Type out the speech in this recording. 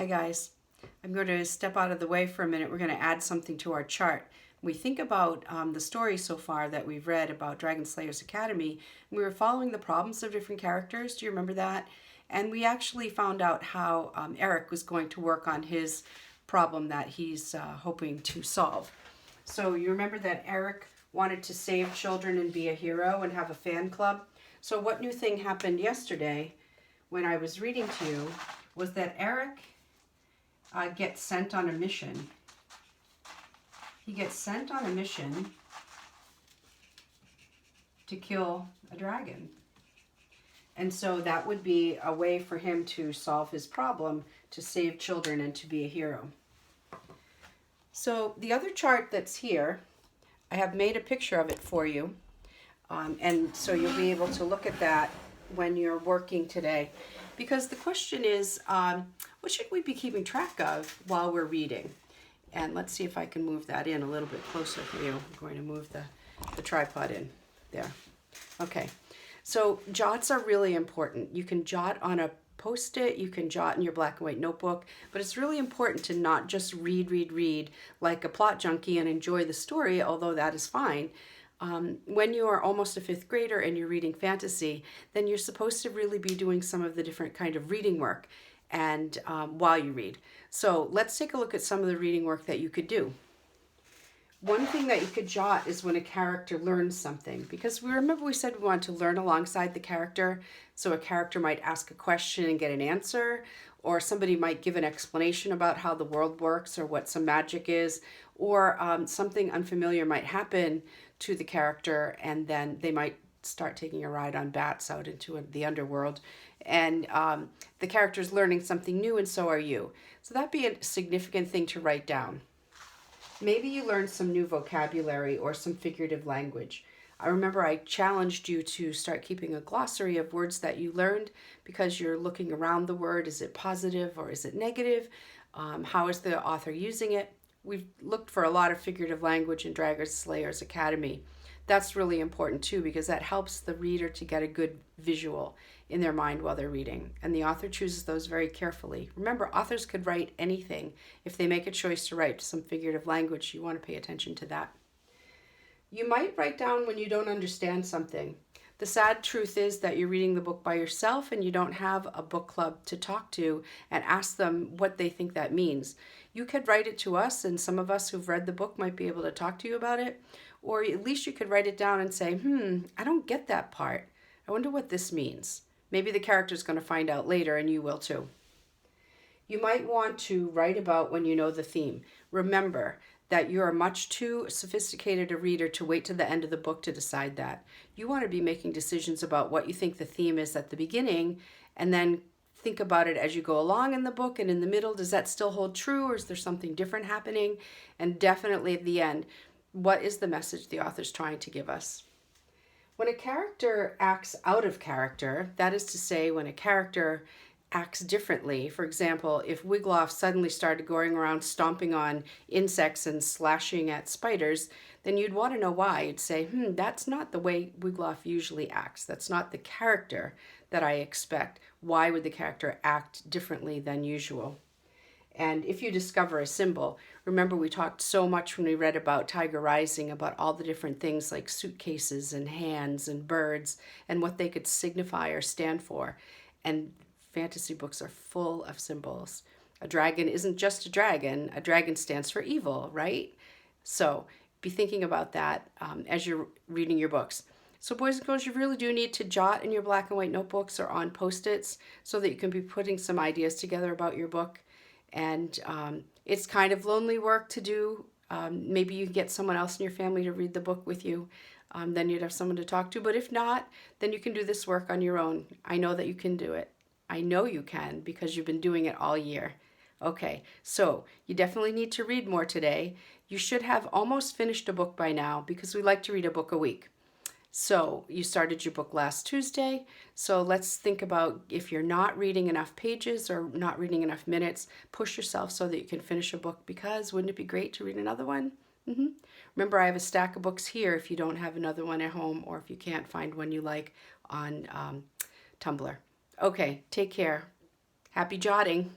Hi guys, I'm going to step out of the way for a minute. We're going to add something to our chart. We think about the story so far that we've read about Dragon Slayers Academy. We were following the problems of different characters. Do you remember that? And we actually found out how Eric was going to work on his problem that he's hoping to solve. So you remember that Eric wanted to save children and be a hero and have a fan club. So what new thing happened yesterday when I was reading to you was that Eric gets sent on a mission. He gets sent on a mission to kill a dragon. And so that would be a way for him to solve his problem, to save children and to be a hero. So the other chart that's here, I have made a picture of it for you. And so you'll be able to look at that when you're working today. Because the question is, what should we be keeping track of while we're reading? And let's see if I can move that in a little bit closer for you. I'm going to move the tripod in there. Okay, so jots are really important. You can jot on a Post-it, you can jot in your black and white notebook, but it's really important to not just read like a plot junkie and enjoy the story, although that is fine. When you are almost a fifth grader and you're reading fantasy, then you're supposed to really be doing some of the different kind of reading work and while you read. So let's take a look at some of the reading work that you could do. One thing that you could jot is when a character learns something, because we said we wanted to learn alongside the character. So a character might ask a question and get an answer, or somebody might give an explanation about how the world works or what some magic is, or something unfamiliar might happen to the character, and then they might start taking a ride on bats out into the underworld, and the character's learning something new, and so are you. So that'd be a significant thing to write down. Maybe you learned some new vocabulary or some figurative language. I remember I challenged you to start keeping a glossary of words that you learned, because you're looking around the word. Is it positive or is it negative? How is the author using it? We've looked for a lot of figurative language in Dragon Slayers Academy. That's really important too, because that helps the reader to get a good visual in their mind while they're reading. And the author chooses those very carefully. Remember, authors could write anything. If they make a choice to write some figurative language, you want to pay attention to that. You might write down when you don't understand something. The sad truth is that you're reading the book by yourself and you don't have a book club to talk to and ask them what they think that means. You could write it to us, and some of us who've read the book might be able to talk to you about it. Or at least you could write it down and say, I don't get that part. I wonder what this means. Maybe the character's going to find out later, and you will too. You might want to write about when you know the theme. Remember that you're much too sophisticated a reader to wait to the end of the book to decide that. You want to be making decisions about what you think the theme is at the beginning, and then think about it as you go along in the book and in the middle. Does that still hold true, or is there something different happening? And definitely at the end, what is the message the author's trying to give us? When a character acts out of character, that is to say, when a character acts differently. For example, if Wiglaf suddenly started going around stomping on insects and slashing at spiders, then you'd want to know why. You'd say, that's not the way Wiglaf usually acts. That's not the character that I expect. Why would the character act differently than usual? And if you discover a symbol, remember we talked so much when we read about Tiger Rising about all the different things like suitcases and hands and birds and what they could signify or stand for. And fantasy books are full of symbols. A dragon isn't just a dragon. A dragon stands for evil, right? So be thinking about that as you're reading your books. So boys and girls, you really do need to jot in your black and white notebooks or on Post-its so that you can be putting some ideas together about your book. And it's kind of lonely work to do. Maybe you can get someone else in your family to read the book with you. Then you'd have someone to talk to. But if not, then you can do this work on your own. I know that you can do it. I know you can, because you've been doing it all year. Okay, so you definitely need to read more today. You should have almost finished a book by now, because we like to read a book a week. So you started your book last Tuesday. So let's think about, if you're not reading enough pages or not reading enough minutes, push yourself so that you can finish a book, because wouldn't it be great to read another one? Remember, I have a stack of books here if you don't have another one at home, or if you can't find one you like on Tumblr. Okay, take care. Happy jotting.